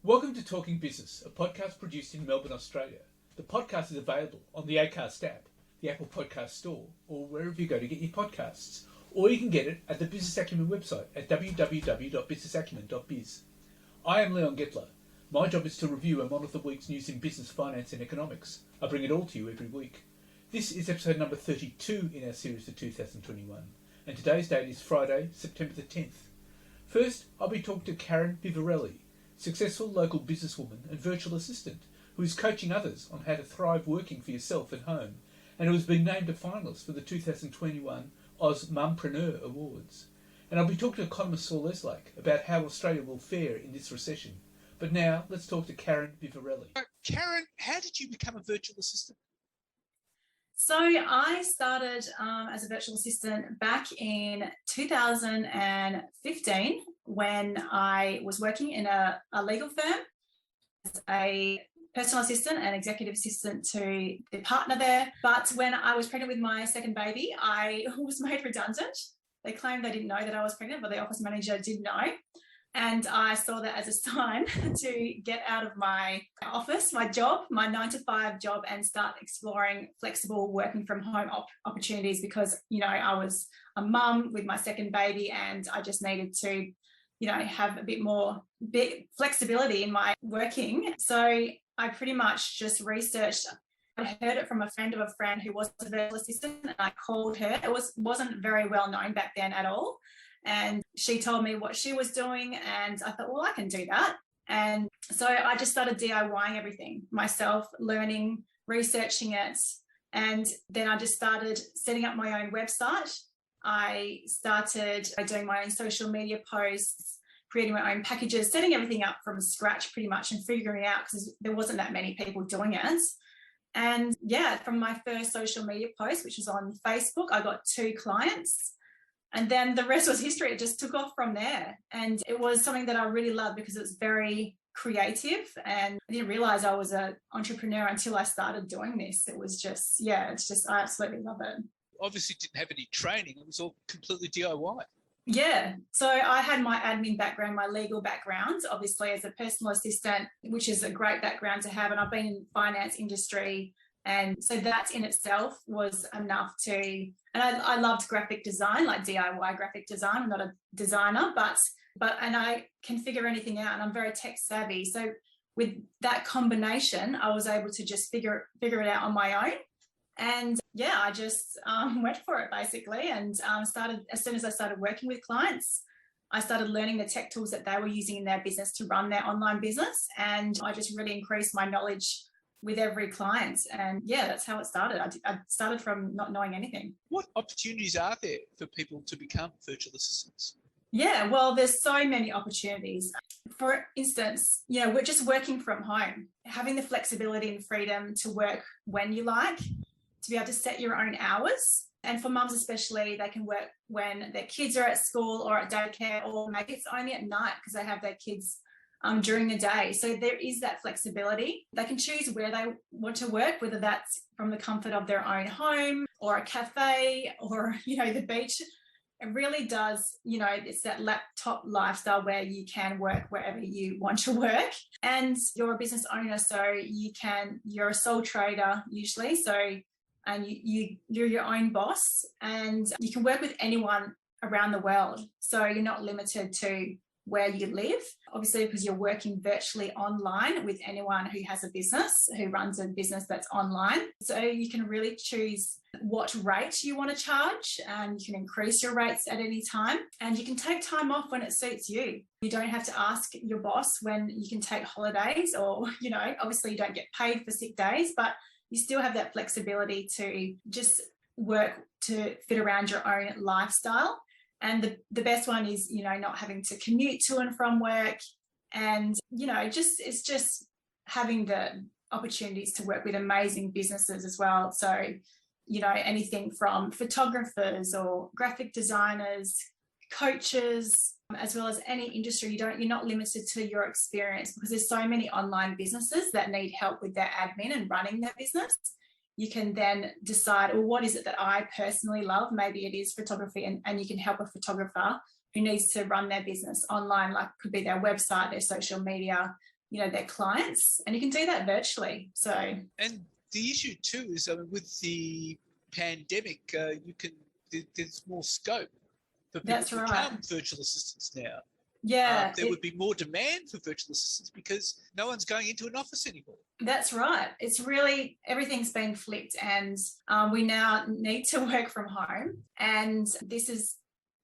Welcome to Talking Business, a podcast produced in Melbourne, Australia. The podcast is available on the Acast app, the Apple Podcast Store, or wherever you go to get your podcasts. Or you can get it at the Business Acumen website at www.businessacumen.biz. I am Leon Gettler. My job is to review and monitor the week's news in business, finance and economics. I bring it all to you every week. This is episode number 32 in our series for 2021, and today's date is Friday, September the 10th. First, I'll be talking to Karen Vivarelli, successful local businesswoman and virtual assistant who is coaching others on how to thrive working for yourself at home, and who has been named a finalist for the 2021 AusMumpreneur Awards. And I'll be talking to economist Saul Eslake about how Australia will fare in this recession. But now, let's talk to Karen Vivarelli. Karen, how did you become a virtual assistant? So I started as a virtual assistant back in 2015 when I was working in a legal firm as a personal assistant and executive assistant to the partner there. But when I was pregnant with my second baby, I was made redundant. They claimed they didn't know that I was pregnant, but the office manager did know. And I saw that as a sign to get out of my office, my job, my 9-to-5 job, and start exploring flexible working from home opportunities because, I was a mum with my second baby and I just needed to, have a bit more flexibility in my working. So I pretty much just researched. I heard it from a friend of a friend who was a virtual assistant, and I called her. It wasn't very well known back then at all. And she told me what she was doing, and I thought, well, I can do that. And so I just started DIYing everything myself, learning, researching it. And then I just started setting up my own website. I started doing my own social media posts, creating my own packages, setting everything up from scratch pretty much and figuring out because there wasn't that many people doing it. And yeah, from my first social media post, which was on Facebook, I got 2 clients. And then the rest was history. It just took off from there. And it was something that I really loved because it was very creative. And I didn't realize I was an entrepreneur until I started doing this. It was just, I absolutely love it. Obviously didn't have any training. It was all completely DIY. Yeah. So I had my admin background, my legal background, obviously as a personal assistant, which is a great background to have. And I've been in the finance industry. And so that in itself was enough to, and I loved graphic design, like DIY graphic design. I'm not a designer, but I can figure anything out and I'm very tech savvy. So with that combination, I was able to just figure it out on my own. And yeah, I just went for it basically. And started, as soon as I started working with clients, I started learning the tech tools that they were using in their business to run their online business. And I just really increased my knowledge with every client. And yeah, that's how it started. I started from not knowing anything. What opportunities are there for people to become virtual assistants? Yeah, well, there's so many opportunities. For instance, we're just working from home, having the flexibility and freedom to work when you like, to be able to set your own hours. And for mums especially, they can work when their kids are at school or at daycare, or maybe it's only at night because they have their kids during the day. So there is that flexibility. They can choose where they want to work, whether that's from the comfort of their own home or a cafe or, the beach. It really does, it's that laptop lifestyle where you can work wherever you want to work. And you're a business owner, so you're a sole trader usually. So, and you're your own boss and you can work with anyone around the world. So you're not limited to where you live, obviously, because you're working virtually online with anyone who has a business, who runs a business that's online. So you can really choose what rate you want to charge, and you can increase your rates at any time, and you can take time off when it suits you. You don't have to ask your boss when you can take holidays, or, obviously you don't get paid for sick days, but you still have that flexibility to just work to fit around your own lifestyle. And the best one is, not having to commute to and from work, and, it's just having the opportunities to work with amazing businesses as well. So, anything from photographers or graphic designers, coaches, as well as any industry. You're not limited to your experience, because there's so many online businesses that need help with their admin and running their business. You can then decide, well, what is it that I personally love? Maybe it is photography, and you can help a photographer who needs to run their business online, like could be their website, their social media, their clients, and you can do that virtually. So, and the issue too is, with the pandemic, there's more scope for people to become virtual assistants now. Yeah, there would be more demand for virtual assistants because no one's going into an office anymore. That's right. It's really, everything's been flipped, and we now need to work from home. And this is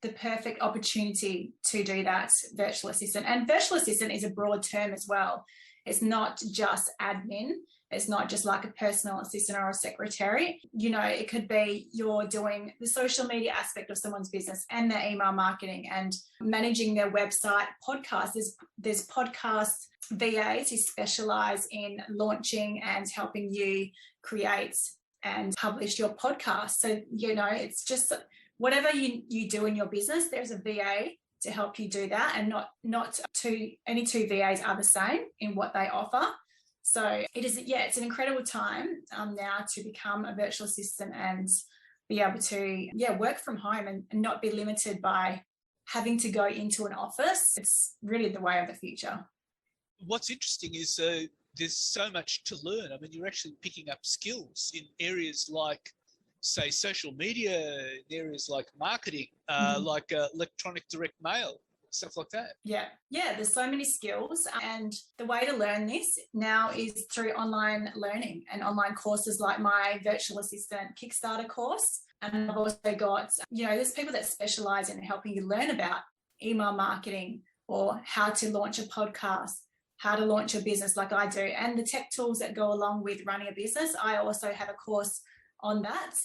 the perfect opportunity to do that, virtual assistant. And virtual assistant is a broad term as well. It's not just admin. It's not just like a personal assistant or a secretary. It could be you're doing the social media aspect of someone's business and their email marketing and managing their website, podcasts. There's podcast VAs who specialize in launching and helping you create and publish your podcast. So, it's just whatever you do in your business, there's a VA to help you do that, and not any two VAs are the same in what they offer. So it's an incredible time now to become a virtual assistant and be able to work from home and not be limited by having to go into an office. It's really the way of the future. What's interesting is there's so much to learn. You're actually picking up skills in areas like, say, social media, in areas like marketing, like electronic direct mail, stuff like that. Yeah, there's so many skills, and the way to learn this now is through online learning and online courses like my virtual assistant Kickstarter course. And I've also got, there's people that specialize in helping you learn about email marketing or how to launch a podcast, how to launch a business like I do, and the tech tools that go along with running a business. I also have a course on that.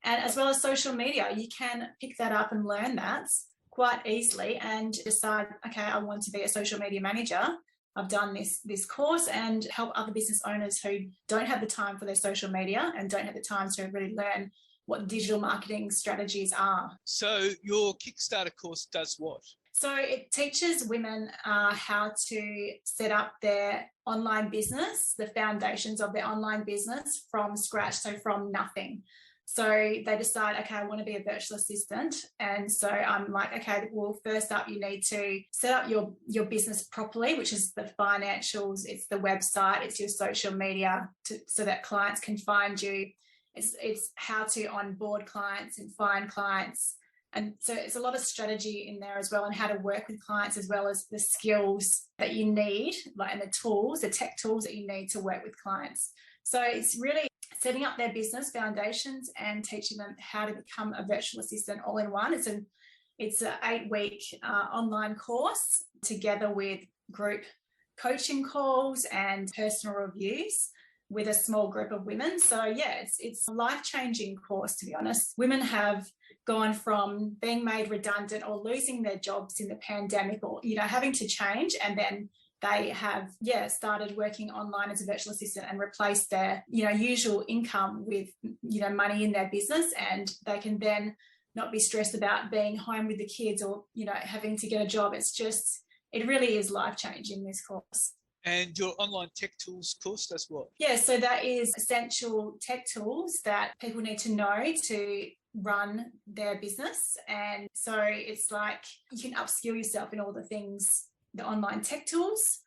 And as well as social media, you can pick that up and learn that quite easily and decide, okay, I want to be a social media manager. I've done this course, and help other business owners who don't have the time for their social media and don't have the time to really learn what digital marketing strategies are. So your Kickstarter course does what? So it teaches women how to set up their online business, the foundations of their online business from scratch, so from nothing. So they decide, okay, I want to be a virtual assistant. And so I'm like, okay, well, first up, you need to set up your business properly, which is the financials, it's the website, it's your social media, so that clients can find you. It's how to onboard clients and find clients. And so it's a lot of strategy in there as well, and how to work with clients, as well as the skills that you need, and the tools, the tech tools that you need to work with clients. So it's really setting up their business foundations and teaching them how to become a virtual assistant all in one. It's an 8-week online course, together with group coaching calls and personal reviews with a small group of women. So it's a life-changing course, to be honest. Women have gone from being made redundant or losing their jobs in the pandemic, or having to change, and then they have started working online as a virtual assistant and replaced their usual income with money in their business, and they can then not be stressed about being home with the kids or having to get a job. It really is life-changing, this course. And your online tech tools course does what? Yeah, so that is essential tech tools that people need to know to run their business. And so it's like you can upskill yourself in all the things, the online tech tools.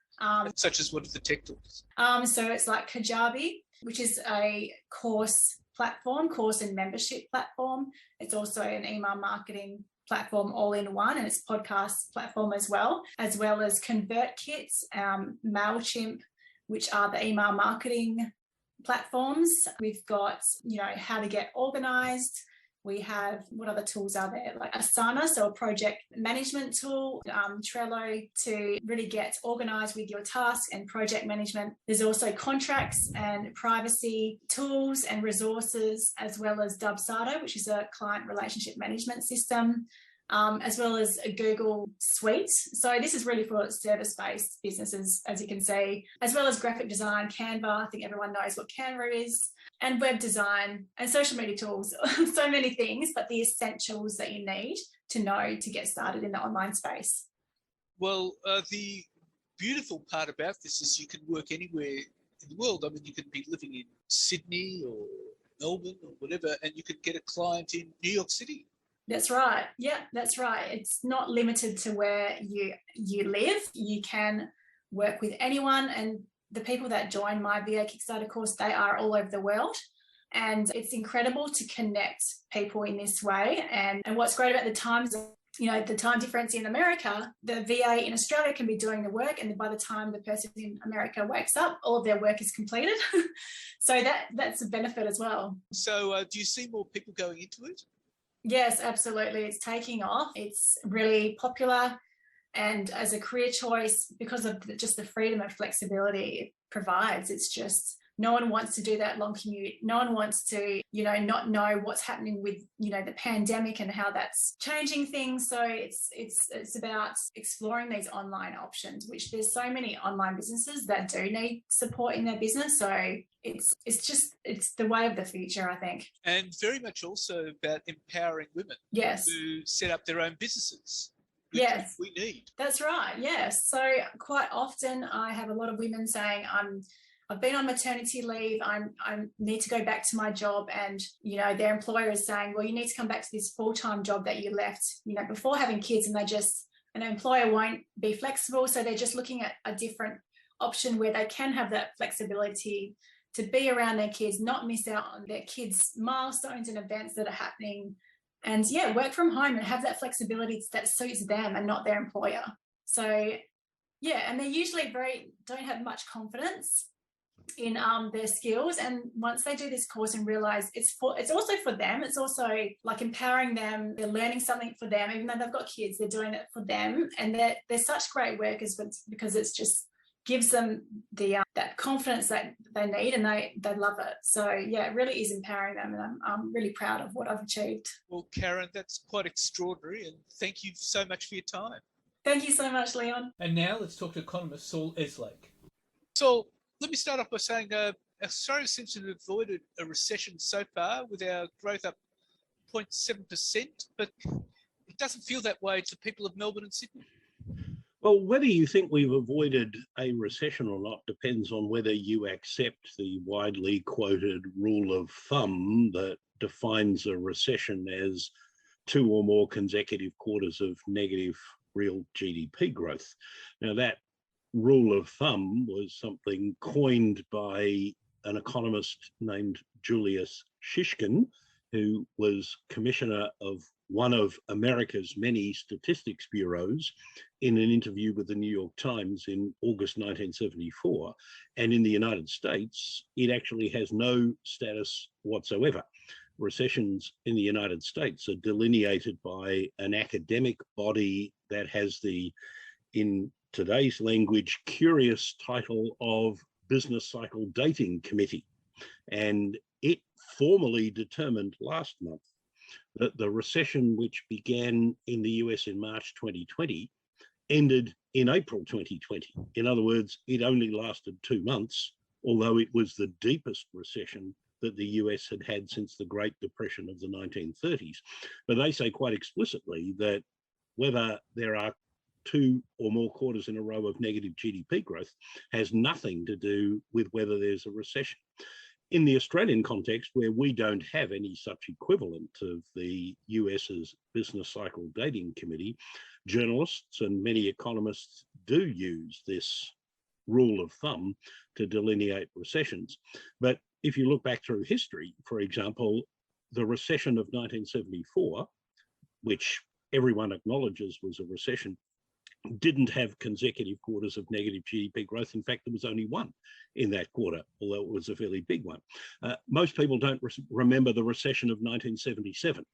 Such as what are the tech tools? So it's like Kajabi, which is a course and membership platform. It's also an email marketing platform all in one, and it's a podcast platform as well as ConvertKit, MailChimp, which are the email marketing platforms. We've got, how to get organized. We have, what other tools are there? Like Asana, so a project management tool, Trello to really get organized with your tasks and project management. There's also contracts and privacy tools and resources, as well as Dubsado, which is a client relationship management system, as well as a Google Suite. So this is really for service-based businesses, as you can see, as well as graphic design, Canva. I think everyone knows what Canva is, and web design and social media tools. So many things, but the essentials that you need to know to get started in the online space. Well, the beautiful part about this is you can work anywhere in the world. You could be living in Sydney or Melbourne or whatever, and you could get a client in New York City. That's right. Yeah, that's right. It's not limited to where you live. You can work with anyone. And the people that join my VA Kickstarter course, they are all over the world. And it's incredible to connect people in this way. And what's great about the times, the time difference in America, the VA in Australia can be doing the work, and by the time the person in America wakes up, all of their work is completed. So that's a benefit as well. So do you see more people going into it? Yes, absolutely. It's taking off. It's really popular. And as a career choice, because of just the freedom and flexibility it provides, it's just, no one wants to do that long commute. No one wants to, not know what's happening with, the pandemic and how that's changing things. So it's about exploring these online options, which there's so many online businesses that do need support in their business. So it's the way of the future, I think. And very much also about empowering women. Yes. To set up their own businesses. Yes. We need. That's right. Yes. So quite often I have a lot of women saying, I've been on maternity leave, I need to go back to my job, and their employer is saying, well, you need to come back to this full-time job that you left before having kids, and an employer won't be flexible, so they're just looking at a different option where they can have that flexibility to be around their kids, not miss out on their kids' milestones and events that are happening, and work from home and have that flexibility that suits them and not their employer. So and they usually don't have much confidence in their skills, and once they do this course and realize it's also for them, it's also like empowering them, they're learning something for them, even though they've got kids, they're doing it for them, and they're such great workers because it's just gives them the that confidence that they need, and they love it. So it really is empowering them, and I'm really proud of what I've achieved. Well, Karen, that's quite extraordinary, and thank you so much for your time. Thank you so much, Leon. And now let's talk to economist Saul Eslake. So let me start off by saying Australia seems to have avoided a recession so far, with our growth up 0.7%, but it doesn't feel that way to the people of Melbourne and Sydney. Well, whether you think we've avoided a recession or not depends on whether you accept the widely quoted rule of thumb that defines a recession as 2 or more consecutive quarters of negative real GDP growth. Now, that rule of thumb was something coined by an economist named Julius Shishkin, who was commissioner of one of America's many statistics bureaus, in an interview with the New York Times in August 1974. And in the United States, it actually has no status whatsoever. Recessions in the United States are delineated by an academic body that has the, in today's language, curious title of Business Cycle Dating Committee. And it formally determined last month that the recession, which began in the US in March 2020, ended in April 2020. In other words, it only lasted 2 months, although it was the deepest recession that the US had had since the Great Depression of the 1930s. But they say quite explicitly that whether there are 2 or more quarters in a row of negative GDP growth has nothing to do with whether there's a recession. In the Australian context, where we don't have any such equivalent of the US's Business Cycle Dating Committee, journalists and many economists do use this rule of thumb to delineate recessions. But if you look back through history, for example, the recession of 1974, which everyone acknowledges was a recession, didn't have consecutive quarters of negative GDP growth. In fact, there was only one in that quarter, although it was a fairly big one. Most people don't remember the recession of 1977,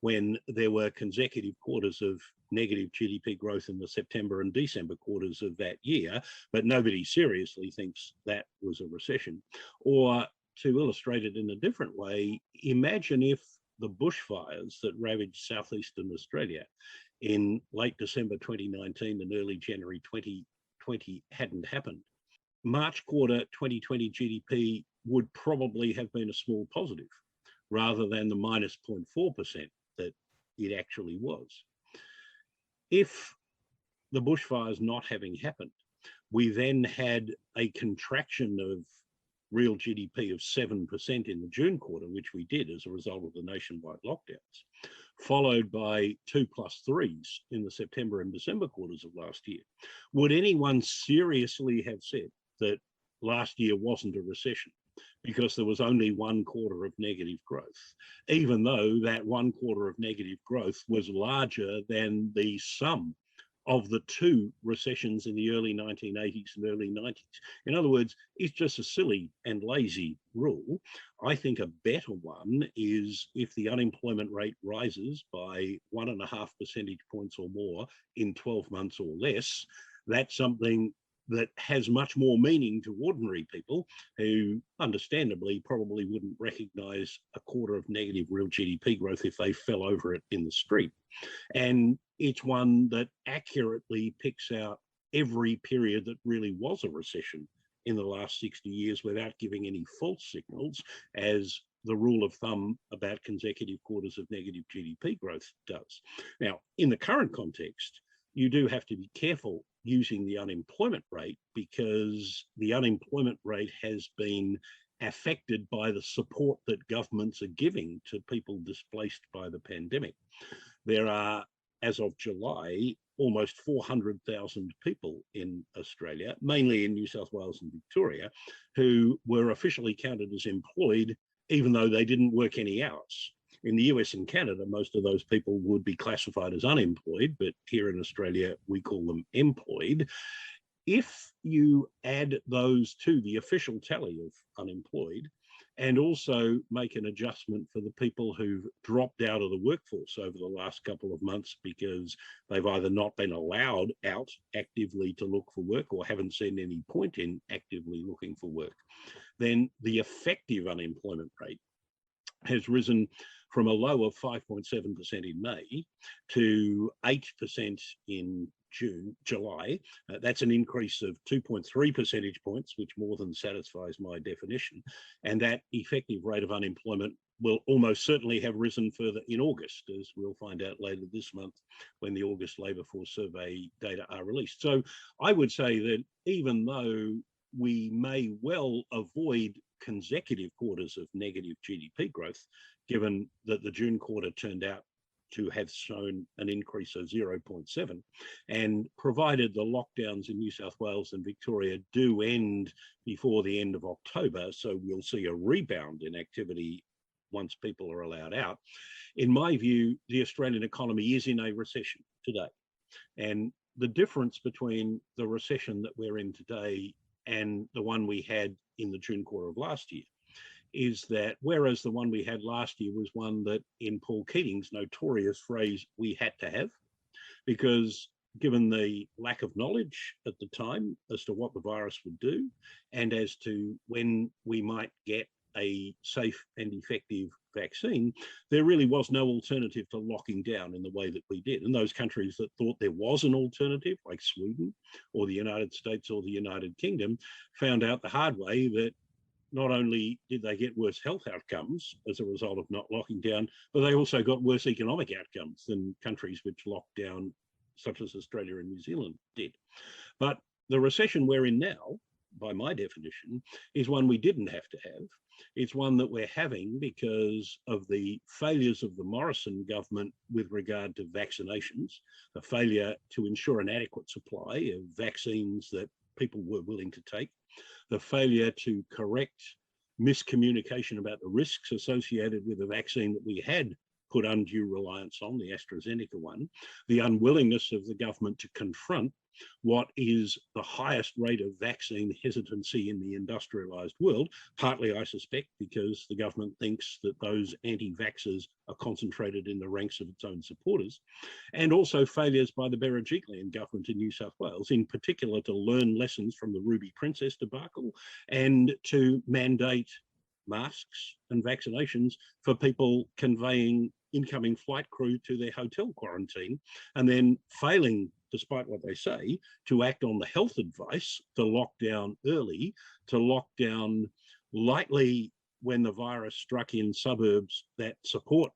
when there were consecutive quarters of negative GDP growth in the September and December quarters of that year, but nobody seriously thinks that was a recession. Or to illustrate it in a different way, imagine if the bushfires that ravaged southeastern Australia in late December 2019 and early January 2020 hadn't happened. March quarter 2020 GDP would probably have been a small positive rather than the minus 0.4% that it actually was. If the bushfires not having happened, we then had a contraction of real GDP of 7% in the June quarter, which we did as a result of the nationwide lockdowns. followed by 2+3s in the September and December quarters of last year. Would anyone seriously have said that last year wasn't a recession because there was only 1 quarter of negative growth, even though that 1 quarter of negative growth was larger than the sum of the 2 recessions in the early 1980s and early 90s. In other words, it's just a silly and lazy rule. I think a better one is if the unemployment rate rises by 1.5 percentage points or more in 12 months or less, that's something that has much more meaning to ordinary people who understandably probably wouldn't recognize a quarter of negative real GDP growth if they fell over it in the street. And it's one that accurately picks out every period that really was a recession in the last 60 years without giving any false signals, as the rule of thumb about consecutive quarters of negative GDP growth does. Now, in the current context, you do have to be careful using the unemployment rate because the unemployment rate has been affected by the support that governments are giving to people displaced by the pandemic. There are, as of July, almost 400,000 people in Australia, mainly in New South Wales and Victoria, who were officially counted as employed even though they didn't work any hours. In the US and Canada, most of those people would be classified as unemployed, but here in Australia, we call them employed. If you add those to the official tally of unemployed and also make an adjustment for the people who've dropped out of the workforce over the last couple of months because they've either not been allowed out actively to look for work or haven't seen any point in actively looking for work, then the effective unemployment rate has risen from a low of 5.7% in May to 8% in July. That's an increase of 2.3 percentage points, which more than satisfies my definition. And that effective rate of unemployment will almost certainly have risen further in August, as we'll find out later this month when the August Labour Force Survey data are released. So I would say that even though we may well avoid consecutive quarters of negative GDP growth, given that the June quarter turned out to have shown an increase of 0.7, and provided the lockdowns in New South Wales and Victoria do end before the end of October, so we'll see a rebound in activity once people are allowed out. In my view, the Australian economy is in a recession today. And the difference between the recession that we're in today and the one we had in the June quarter of last year is that whereas the one we had last year was one that, in Paul Keating's notorious phrase, we had to have, because given the lack of knowledge at the time as to what the virus would do and as to when we might get a safe and effective vaccine, there really was no alternative to locking down in the way that we did. And those countries that thought there was an alternative, like Sweden or the United States or the United Kingdom, found out the hard way that not only did they get worse health outcomes as a result of not locking down, but they also got worse economic outcomes than countries which locked down, such as Australia and New Zealand did. But the recession we're in now, by my definition, is one we didn't have to have. It's one that we're having because of the failures of the Morrison government with regard to vaccinations, the failure to ensure an adequate supply of vaccines that people were willing to take, the failure to correct miscommunication about the risks associated with a vaccine that we had put undue reliance on, the AstraZeneca one, the unwillingness of the government to confront what is the highest rate of vaccine hesitancy in the industrialized world, partly, I suspect, because the government thinks that those anti-vaxxers are concentrated in the ranks of its own supporters, and also failures by the Berejiklian government in New South Wales, in particular to learn lessons from the Ruby Princess debacle and to mandate masks and vaccinations for people conveying incoming flight crew to their hotel quarantine, and then failing, despite what they say, to act on the health advice to lock down early, to lock down lightly when the virus struck in suburbs that support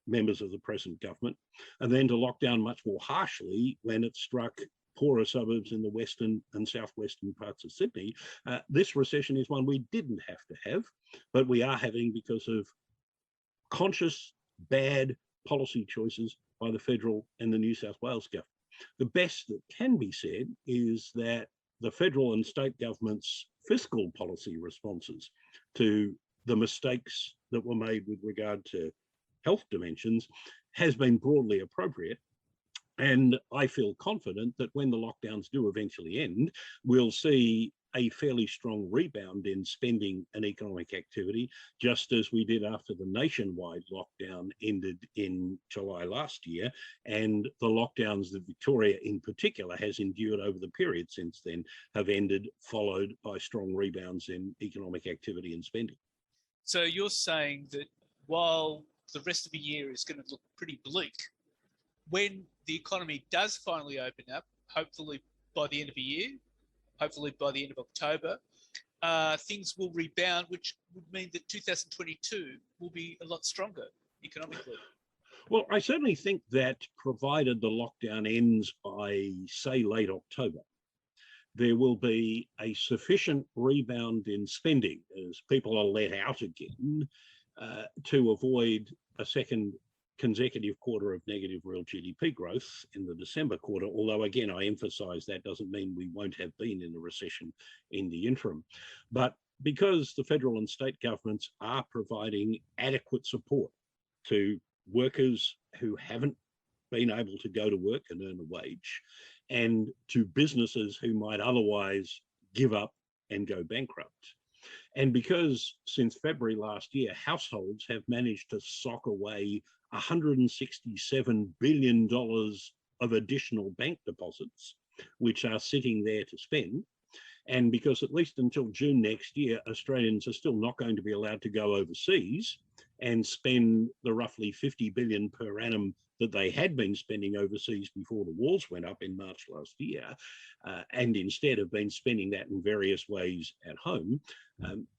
members of the present government, and then to lock down much more harshly when it struck poorer suburbs in the western and southwestern parts of Sydney. This recession is one we didn't have to have, but we are having because of conscious, bad, policy choices by the federal and the New South Wales government. The best that can be said is that the federal and state government's fiscal policy responses to the mistakes that were made with regard to health dimensions has been broadly appropriate. And I feel confident that when the lockdowns do eventually end, we'll see a fairly strong rebound in spending and economic activity, just as we did after the nationwide lockdown ended in July last year, and the lockdowns that Victoria in particular has endured over the period since then have ended, followed by strong rebounds in economic activity and spending. So you're saying that while the rest of the year is going to look pretty bleak, when the economy does finally open up, hopefully by the end of the year, hopefully by the end of October, things will rebound, which would mean that 2022 will be a lot stronger economically. Well, I certainly think that provided the lockdown ends by, say, late October, there will be a sufficient rebound in spending as people are let out again to avoid a second consecutive quarter of negative real GDP growth in the December quarter, although again, I emphasize that doesn't mean we won't have been in a recession in the interim. But because the federal and state governments are providing adequate support to workers who haven't been able to go to work and earn a wage, and to businesses who might otherwise give up and go bankrupt, and because since February last year, households have managed to sock away $167 billion of additional bank deposits, which are sitting there to spend. And because at least until June next year, Australians are still not going to be allowed to go overseas and spend the roughly $50 billion per annum that they had been spending overseas before the walls went up in March last year, and instead have been spending that in various ways at home,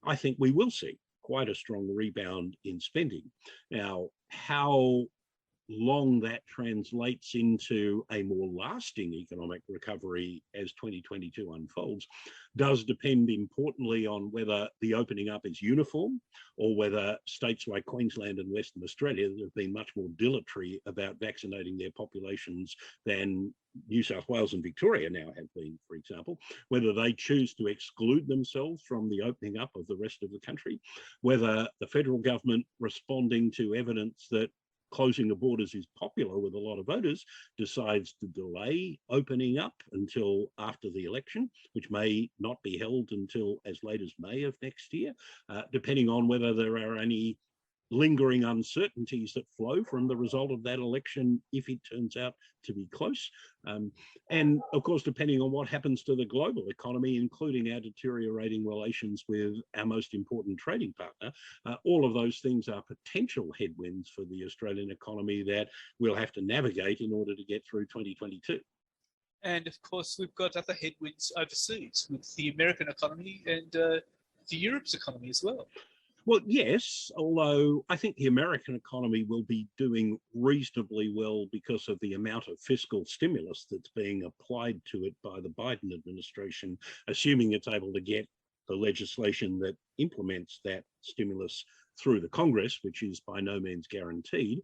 I think we will see quite a strong rebound in spending. Now, how long that translates into a more lasting economic recovery as 2022 unfolds does depend importantly on whether the opening up is uniform or whether states like Queensland and Western Australia that have been much more dilatory about vaccinating their populations than New South Wales and Victoria now have been, for example, whether they choose to exclude themselves from the opening up of the rest of the country, whether the federal government responding to evidence that closing the borders is popular with a lot of voters decides to delay opening up until after the election, which may not be held until as late as May of next year, depending on whether there are any lingering uncertainties that flow from the result of that election if it turns out to be close. And of course, depending on what happens to the global economy, including our deteriorating relations with our most important trading partner, all of those things are potential headwinds for the Australian economy that we'll have to navigate in order to get through 2022. And of course, we've got other headwinds overseas with the American economy and the Europe's economy as well. Well, yes, although I think the American economy will be doing reasonably well because of the amount of fiscal stimulus that's being applied to it by the Biden administration, assuming it's able to get the legislation that implements that stimulus through the Congress, which is by no means guaranteed.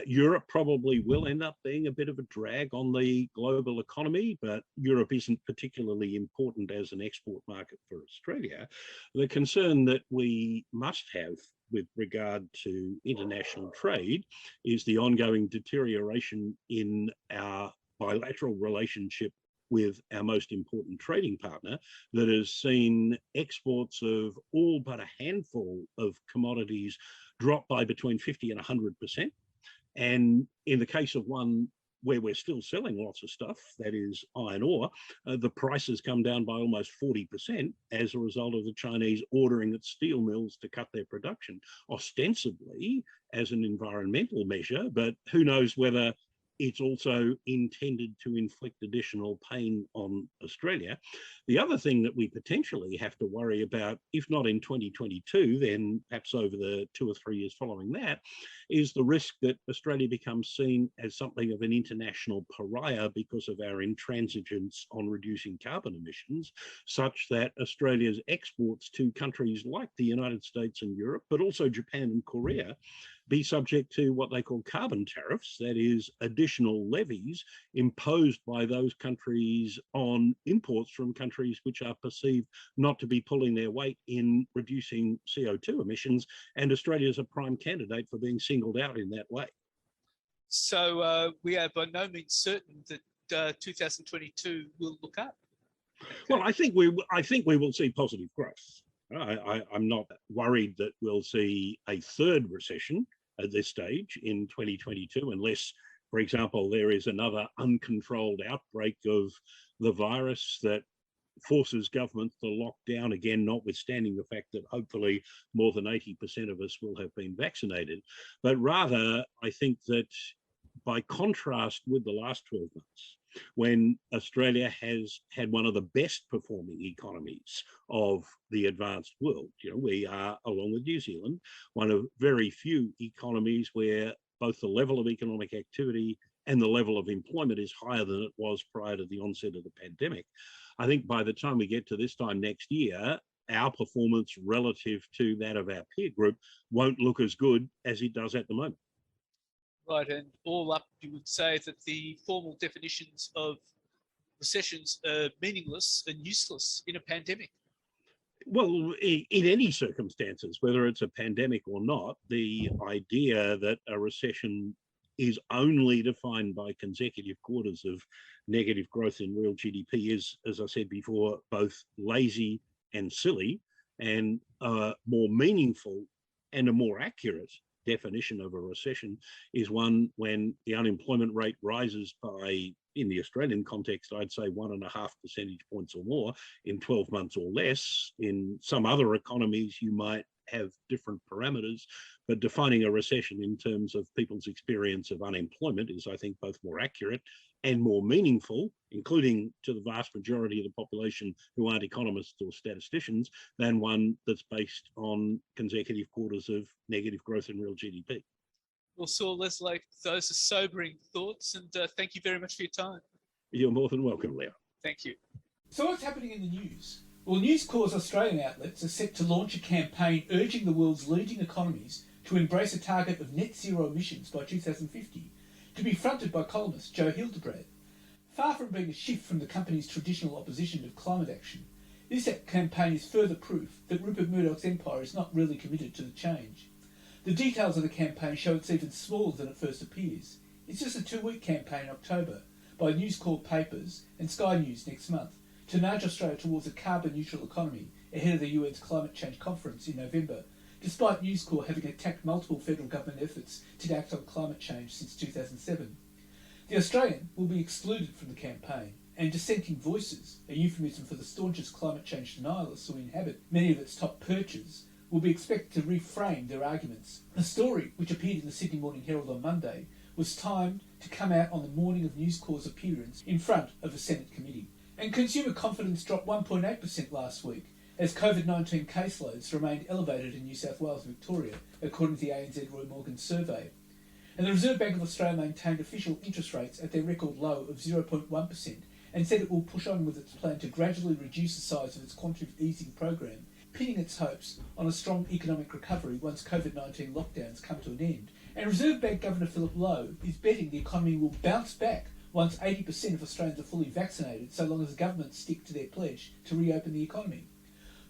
Europe probably will end up being a bit of a drag on the global economy, but Europe isn't particularly important as an export market for Australia. The concern that we must have with regard to international trade is the ongoing deterioration in our bilateral relationship with our most important trading partner that has seen exports of all but a handful of commodities drop by between 50 and 100%. And in the case of one where we're still selling lots of stuff, that is iron ore, the prices come down by almost 40% as a result of the Chinese ordering its steel mills to cut their production, ostensibly as an environmental measure, but who knows whether it's also intended to inflict additional pain on Australia. The other thing that we potentially have to worry about, if not in 2022, then perhaps over the 2 or 3 years following that, is the risk that Australia becomes seen as something of an international pariah because of our intransigence on reducing carbon emissions, such that Australia's exports to countries like the United States and Europe, but also Japan and Korea, be subject to what they call carbon tariffs, that is, additional levies imposed by those countries on imports from countries which are perceived not to be pulling their weight in reducing CO2 emissions. And Australia is a prime candidate for being singled out in that way. So we are by no means certain that 2022 will look up. Well, I think we will see positive growth. I'm not worried that we'll see a third recession at this stage in 2022, unless, for example, there is another uncontrolled outbreak of the virus that forces governments to lock down again, notwithstanding the fact that hopefully more than 80% of us will have been vaccinated. But rather, I think that by contrast with the last 12 months, when Australia has had one of the best performing economies of the advanced world. We are, along with New Zealand, one of very few economies where both the level of economic activity and the level of employment is higher than it was prior to the onset of the pandemic. I think by the time we get to this time next year, our performance relative to that of our peer group won't look as good as it does at the moment. Right, and all up, you would say that the formal definitions of recessions are meaningless and useless in a pandemic. Well, in any circumstances, whether it's a pandemic or not, the idea that a recession is only defined by consecutive quarters of negative growth in real GDP is, as I said before, both lazy and silly, and a more meaningful and a more accurate definition of a recession is one when the unemployment rate rises by, in the Australian context, I'd say 1.5 percentage points or more in 12 months or less. In some other economies, you might have different parameters, but defining a recession in terms of people's experience of unemployment is, I think, both more accurate and more meaningful, including to the vast majority of the population who aren't economists or statisticians, than one that's based on consecutive quarters of negative growth in real GDP. Well, Saul Eslake, those are sobering thoughts, and thank you very much for your time. You're more than welcome, Leon. Thank you. So what's happening in the news? Well, News Corp's Australian outlets are set to launch a campaign urging the world's leading economies to embrace a target of net zero emissions by 2050, to be fronted by columnist Joe Hildebrand. Far from being a shift from the company's traditional opposition to climate action, this campaign is further proof that Rupert Murdoch's empire is not really committed to the change. The details of the campaign show it's even smaller than it first appears. It's just a 2-week campaign in October by News Corp papers and Sky News next month to nudge Australia towards a carbon-neutral economy ahead of the UN's climate change conference in November, despite News Corp having attacked multiple federal government efforts to act on climate change since 2007. The Australian will be excluded from the campaign, and dissenting voices, a euphemism for the staunchest climate change denialists who inhabit many of its top perches, will be expected to reframe their arguments. The story, which appeared in the Sydney Morning Herald on Monday, was timed to come out on the morning of News Corp's appearance in front of a Senate committee. And consumer confidence dropped 1.8% last week, as COVID-19 caseloads remained elevated in New South Wales and Victoria, according to the ANZ Roy Morgan survey. And the Reserve Bank of Australia maintained official interest rates at their record low of 0.1% and said it will push on with its plan to gradually reduce the size of its quantitative easing program, pinning its hopes on a strong economic recovery once COVID-19 lockdowns come to an end. And Reserve Bank Governor Philip Lowe is betting the economy will bounce back once 80% of Australians are fully vaccinated, so long as the governments stick to their pledge to reopen the economy.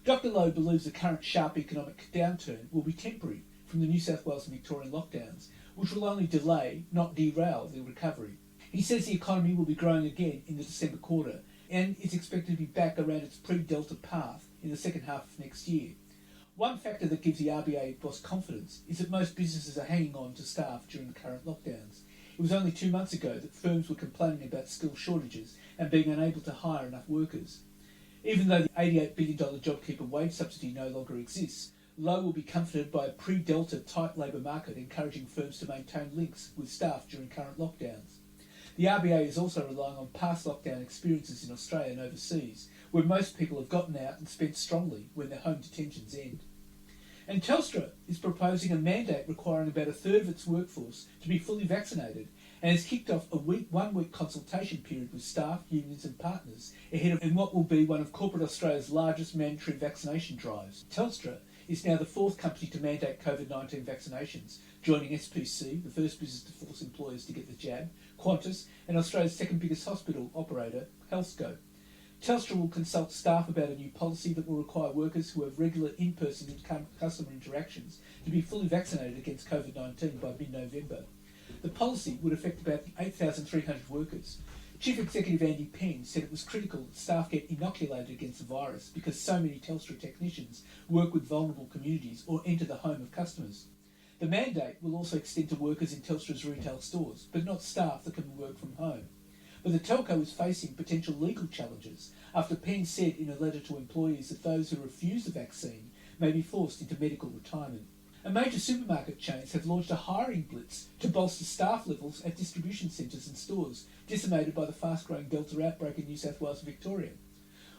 Dr Lowe believes the current sharp economic downturn will be temporary from the New South Wales and Victorian lockdowns, which will only delay, not derail, the recovery. He says the economy will be growing again in the December quarter and is expected to be back around its pre-Delta path in the second half of next year. One factor that gives the RBA boss confidence is that most businesses are hanging on to staff during the current lockdowns. It was only 2 months ago that firms were complaining about skill shortages and being unable to hire enough workers. Even though the $88 billion JobKeeper wage subsidy no longer exists, Lowe will be comforted by a pre-Delta tight labour market encouraging firms to maintain links with staff during current lockdowns. The RBA is also relying on past lockdown experiences in Australia and overseas, where most people have gotten out and spent strongly when their home detentions end. And Telstra is proposing a mandate requiring about a third of its workforce to be fully vaccinated and has kicked off a 1-week consultation period with staff, unions and partners ahead of what will be one of corporate Australia's largest mandatory vaccination drives. Telstra is now the fourth company to mandate COVID-19 vaccinations, joining SPC, the first business to force employers to get the jab, Qantas, and Australia's second biggest hospital operator, HealthScope. Telstra will consult staff about a new policy that will require workers who have regular in-person customer interactions to be fully vaccinated against COVID-19 by mid-November. The policy would affect about 8,300 workers. Chief Executive Andy Penn said it was critical that staff get inoculated against the virus because so many Telstra technicians work with vulnerable communities or enter the home of customers. The mandate will also extend to workers in Telstra's retail stores, but not staff that can work from home. But the telco is facing potential legal challenges after Penn said in a letter to employees that those who refuse the vaccine may be forced into medical retirement. And major supermarket chains have launched a hiring blitz to bolster staff levels at distribution centres and stores decimated by the fast-growing Delta outbreak in New South Wales and Victoria.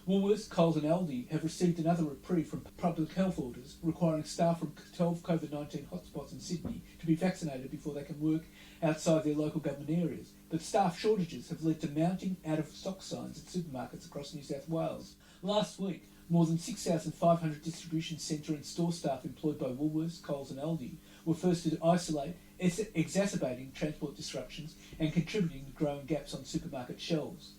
Woolworths, Coles and Aldi have received another reprieve from public health orders requiring staff from 12 COVID-19 hotspots in Sydney to be vaccinated before they can work outside their local government areas. But staff shortages have led to mounting out-of-stock signs at supermarkets across New South Wales. Last week, more than 6,500 distribution centre and store staff employed by Woolworths, Coles and Aldi were forced to isolate, exacerbating transport disruptions and contributing to growing gaps on supermarket shelves.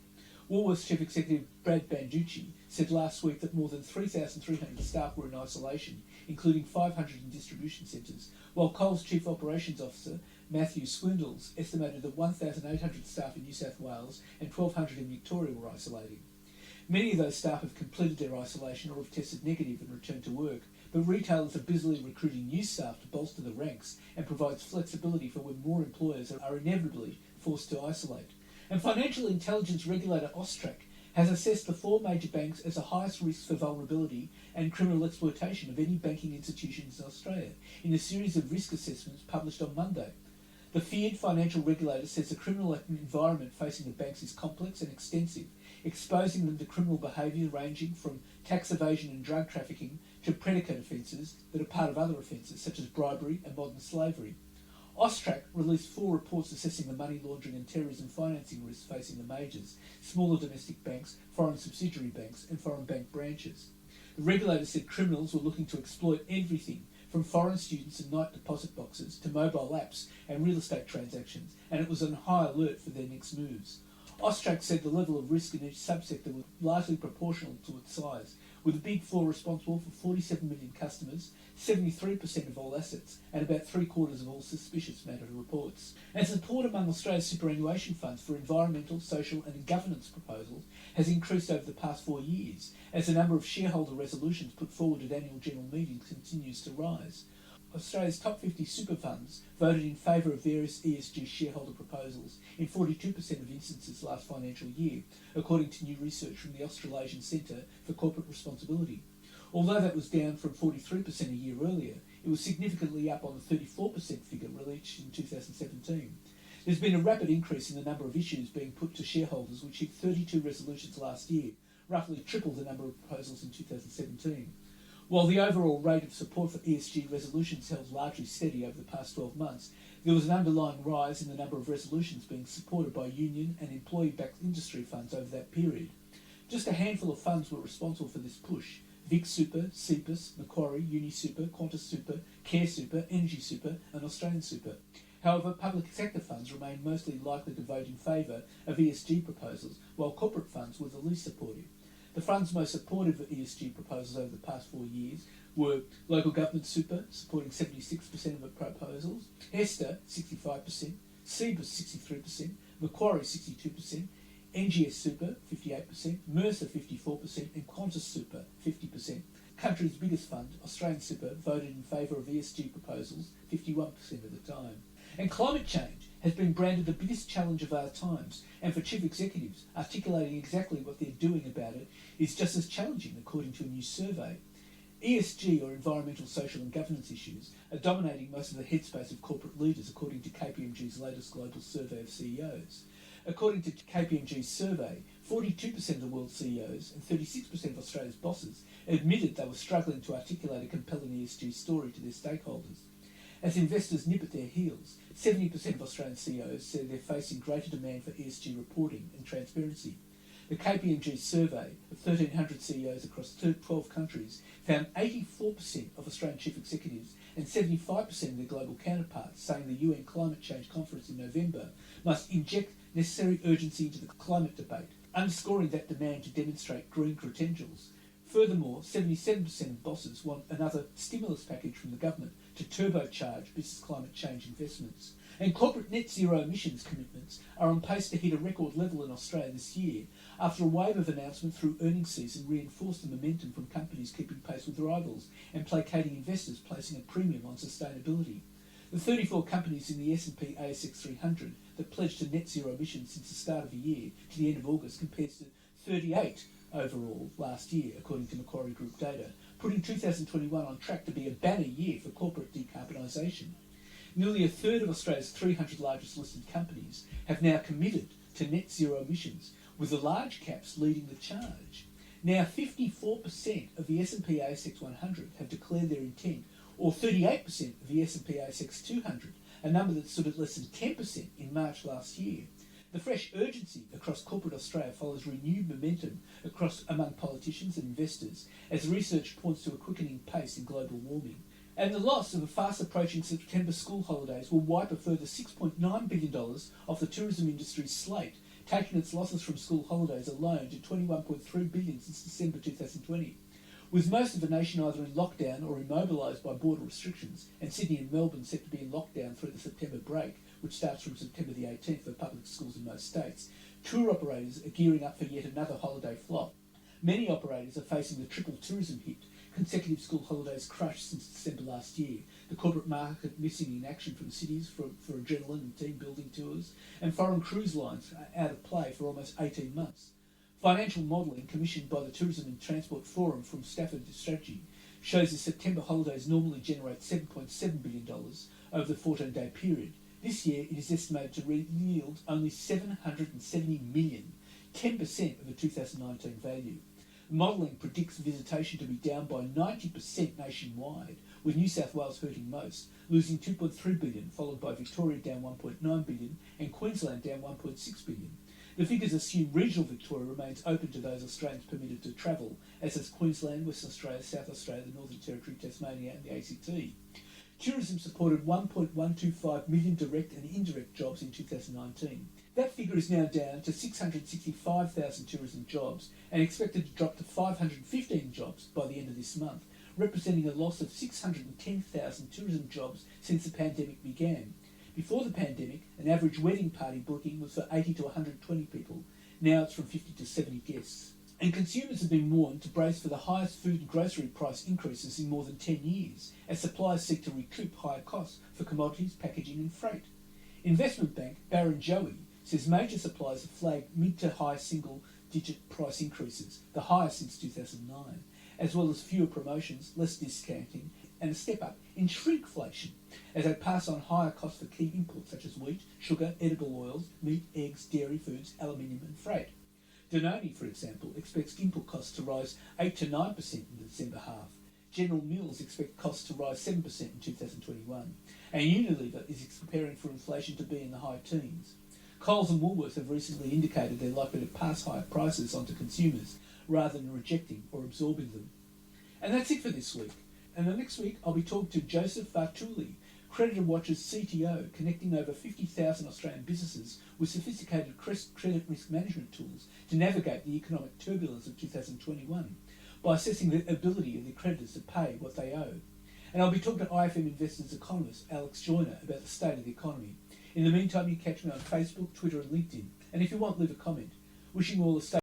Woolworths Chief Executive Brad Banducci said last week that more than 3,300 staff were in isolation, including 500 in distribution centres, while Coles Chief Operations Officer Matthew Swindles estimated that 1,800 staff in New South Wales and 1,200 in Victoria were isolating. Many of those staff have completed their isolation or have tested negative and returned to work, but retailers are busily recruiting new staff to bolster the ranks and provides flexibility for when more employers are inevitably forced to isolate. And financial intelligence regulator AUSTRAC has assessed the four major banks as the highest risk for vulnerability and criminal exploitation of any banking institutions in Australia in a series of risk assessments published on Monday. The feared financial regulator says the criminal environment facing the banks is complex and extensive, exposing them to criminal behaviour ranging from tax evasion and drug trafficking to predicate offences that are part of other offences such as bribery and modern slavery. AUSTRAC released 4 reports assessing the money laundering and terrorism financing risks facing the majors, smaller domestic banks, foreign subsidiary banks and foreign bank branches. The regulator said criminals were looking to exploit everything from foreign students and night deposit boxes to mobile apps and real estate transactions, and it was on high alert for their next moves. AUSTRAC said the level of risk in each subsector was largely proportional to its size, with the Big Four responsible for 47 million customers, 73% of all assets, and about 3/4 of all suspicious matter reports. And support among Australia's superannuation funds for environmental, social and governance proposals has increased over the past 4 years, as the number of shareholder resolutions put forward at annual general meetings continues to rise. Australia's top 50 super funds voted in favour of various ESG shareholder proposals in 42% of instances last financial year, according to new research from the Australasian Centre for Corporate Responsibility. Although that was down from 43% a year earlier, it was significantly up on the 34% figure released in 2017. There's been a rapid increase in the number of issues being put to shareholders, which hit 32 resolutions last year, roughly triple the number of proposals in 2017. While the overall rate of support for ESG resolutions held largely steady over the past 12 months, there was an underlying rise in the number of resolutions being supported by union and employee-backed industry funds over that period. Just a handful of funds were responsible for this push: Vic Super, CEPAS, Macquarie, UniSuper, Qantas Super, Care Super, Energy Super and Australian Super. However, public sector funds remain mostly likely to vote in favour of ESG proposals, while corporate funds were the least supportive. The funds most supportive of ESG proposals over the past 4 years were Local Government Super, supporting 76% of the proposals, HESTA, 65%, CEBAS, 63%, Macquarie, 62%, NGS Super, 58%, Mercer, 54%, and Qantas Super, 50%. Country's biggest fund, Australian Super, voted in favour of ESG proposals 51% of the time. And climate change has been branded the biggest challenge of our times, and for chief executives, articulating exactly what they're doing about it is just as challenging, according to a new survey. ESG, or environmental, social and governance issues, are dominating most of the headspace of corporate leaders, according to KPMG's latest global survey of CEOs. According to KPMG's survey, 42% of the world's CEOs and 36% of Australia's bosses admitted they were struggling to articulate a compelling ESG story to their stakeholders. As investors nip at their heels, 70% of Australian CEOs said they're facing greater demand for ESG reporting and transparency. The KPMG survey of 1,300 CEOs across 12 countries found 84% of Australian chief executives and 75% of their global counterparts saying the UN Climate Change Conference in November must inject necessary urgency into the climate debate, underscoring that demand to demonstrate green credentials. Furthermore, 77% of bosses want another stimulus package from the government to turbocharge business climate change investments. And corporate net zero emissions commitments are on pace to hit a record level in Australia this year, after a wave of announcement through earnings season reinforced the momentum from companies keeping pace with rivals and placating investors placing a premium on sustainability. The 34 companies in the S&P ASX 300 that pledged to net zero emissions since the start of the year to the end of August compares to 38 overall last year, according to Macquarie Group data, putting 2021 on track to be a banner year for corporate decarbonisation. Nearly a third of Australia's 300 largest listed companies have now committed to net zero emissions, with the large caps leading the charge. Now 54% of the S&P ASX 100 have declared their intent, or 38% of the S&P ASX 200, a number that stood at less than 10% in March last year. The fresh urgency across corporate Australia follows renewed momentum among politicians and investors, as research points to a quickening pace in global warming. And the loss of the fast-approaching September school holidays will wipe a further $6.9 billion off the tourism industry's slate, taking its losses from school holidays alone to $21.3 billion since December 2020. With most of the nation either in lockdown or immobilised by border restrictions, and Sydney and Melbourne set to be in lockdown through the September break, which starts from September the 18th for public schools in most states, tour operators are gearing up for yet another holiday flop. Many operators are facing the triple tourism hit: consecutive school holidays crushed since December last year, the corporate market missing in action from cities for adrenaline and team building tours, and foreign cruise lines out of play for almost 18 months. Financial modelling commissioned by the Tourism and Transport Forum from Stafford Strategy shows the September holidays normally generate $7.7 billion over the 14-day period. This year it is estimated to yield only $770 million, 10% of the 2019 value. Modelling predicts visitation to be down by 90% nationwide, with New South Wales hurting most, losing $2.3 billion, followed by Victoria down $1.9 billion and Queensland down $1.6 billion. The figures assume regional Victoria remains open to those Australians permitted to travel, as does Queensland, Western Australia, South Australia, the Northern Territory, Tasmania and the ACT. Tourism supported 1.125 million direct and indirect jobs in 2019. That figure is now down to 665,000 tourism jobs and expected to drop to 515 jobs by the end of this month, representing a loss of 610,000 tourism jobs since the pandemic began. Before the pandemic, an average wedding party booking was for 80 to 120 people. Now it's from 50 to 70 guests. And consumers have been warned to brace for the highest food and grocery price increases in more than 10 years, as suppliers seek to recoup higher costs for commodities, packaging and freight. Investment bank Barrenjoey says major suppliers have flagged mid to high single-digit price increases, the highest since 2009, as well as fewer promotions, less discounting, and a step up in shrinkflation, as they pass on higher costs for key inputs such as wheat, sugar, edible oils, meat, eggs, dairy foods, aluminium and freight. Danone, for example, expects input costs to rise 8 to 9% in the December half. General Mills expect costs to rise 7% in 2021, and Unilever is preparing for inflation to be in the high teens. Coles and Woolworths have recently indicated they're likely to pass higher prices onto consumers rather than rejecting or absorbing them. And that's it for this week. And the next week I'll be talking to Joseph Vartuli, Creditor Watch's CTO, connecting over 50,000 Australian businesses with sophisticated credit risk management tools to navigate the economic turbulence of 2021 by assessing the ability of their creditors to pay what they owe. And I'll be talking to IFM Investors economist Alex Joyner about the state of the economy. In the meantime, you catch me on Facebook, Twitter and LinkedIn. And if you want, leave a comment. Wishing you all a safe